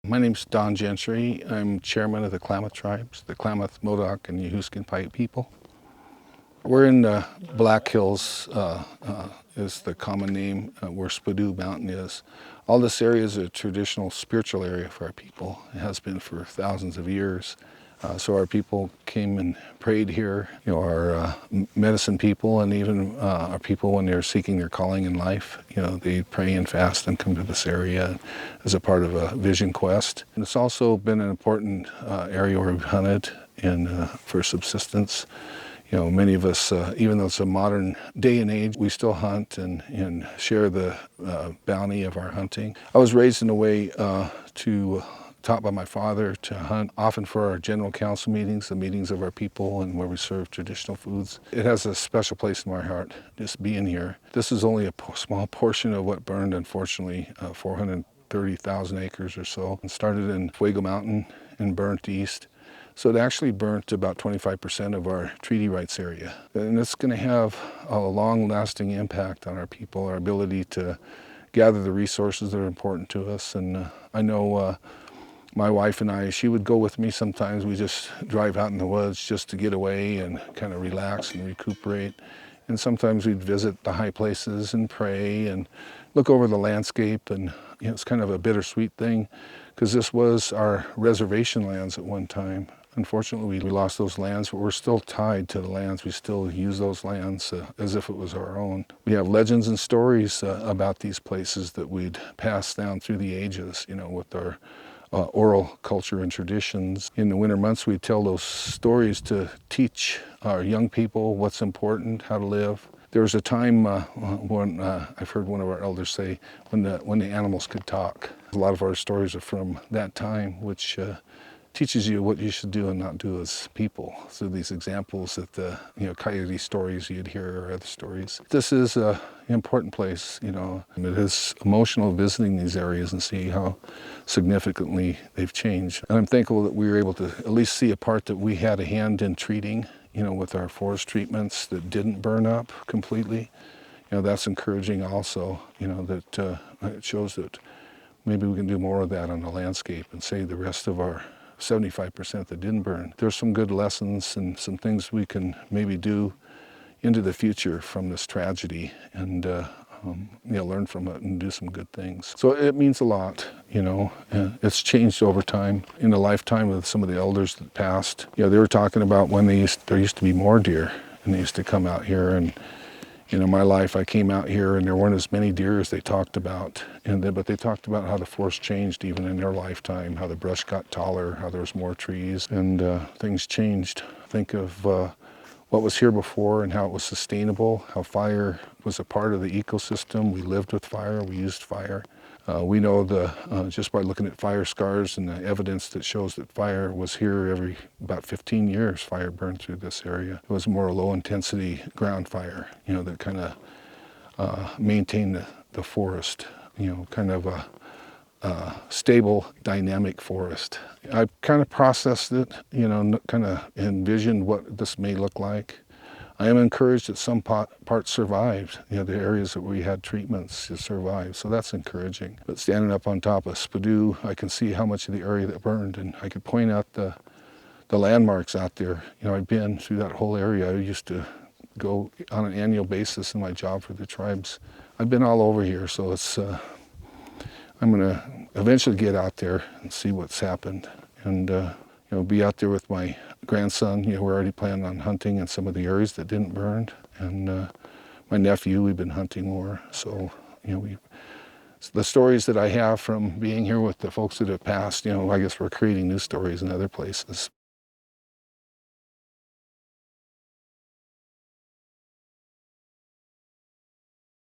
My name's Don Gentry. I'm chairman of the Klamath Tribes, the Klamath, Modoc, and Yehuskin Paiute people. We're in Black Hills, is the common name, where Spadoo Mountain is. All this area is a traditional spiritual area for our people. It has been for thousands of years. So our people came and prayed here. You know, our medicine people, and even our people when they're seeking their calling in life, you know, they pray and fast and come to this area as a part of a vision quest. And it's also been an important area where we've hunted and for subsistence. You know, many of us, even though it's a modern day and age, we still hunt and share the bounty of our hunting. I was raised in a way taught by my father to hunt, often for our general council meetings, the meetings of our people, and where we serve traditional foods. It has a special place in my heart, just being here. This is only a small portion of what burned, unfortunately, 430,000 acres or so. It started in Fuego Mountain and burnt east. So it actually burnt about 25% of our treaty rights area. And it's going to have a long-lasting impact on our people, our ability to gather the resources that are important to us. And I know my wife and I, she would go with me sometimes. We just drive out in the woods just to get away and kind of relax and recuperate. And sometimes we'd visit the high places and pray and look over the landscape. And you know, it's kind of a bittersweet thing because this was our reservation lands at one time. Unfortunately, we lost those lands, but we're still tied to the lands. We still use those lands as if it was our own. We have legends and stories about these places that we'd pass down through the ages, you know, with our oral culture and traditions. In the winter months, we tell those stories to teach our young people what's important, how to live. There was a time when I've heard one of our elders say, when the animals could talk. A lot of our stories are from that time, which teaches you what you should do and not do as people. So these examples that the coyote stories you'd hear or other stories. This is an important place, you know. It is emotional visiting these areas and see how significantly they've changed. And I'm thankful that we were able to at least see a part that we had a hand in treating, you know, with our forest treatments that didn't burn up completely. You know, that's encouraging also, you know, that it shows that maybe we can do more of that on the landscape and save the rest of our 75% that didn't burn. There's some good lessons and some things we can maybe do into the future from this tragedy and learn from it and do some good things. So it means a lot, you know. It's changed over time. In the lifetime of some of the elders that passed, you know, they were talking about when there used to be more deer, and they used to come out here. And you know, my life, I came out here and there weren't as many deer as they talked about. But they talked about how the forest changed even in their lifetime, how the brush got taller, how there was more trees, and things changed. Think of what was here before and how it was sustainable, how fire was a part of the ecosystem. We lived with fire, we used fire. We know just by looking at fire scars and the evidence that shows that fire was here every about 15 years, fire burned through this area. It was more a low intensity ground fire, you know, that kind of maintained the forest, you know, kind of a stable, dynamic forest. I kind of processed it, you know, kind of envisioned what this may look like. I am encouraged that some parts survived, you know, the areas that we had treatments survived, so that's encouraging. But standing up on top of Spadoo, I can see how much of the area that burned, and I could point out the landmarks out there. You know, I've been through that whole area. I used to go on an annual basis in my job for the tribes. I've been all over here, so it's, I'm gonna eventually get out there and see what's happened, and you know, be out there with my grandson. You know, we're already planning on hunting in some of the areas that didn't burn, and my nephew, we've been hunting more. So, you know, the stories that I have from being here with the folks that have passed, you know, I guess we're creating new stories in other places.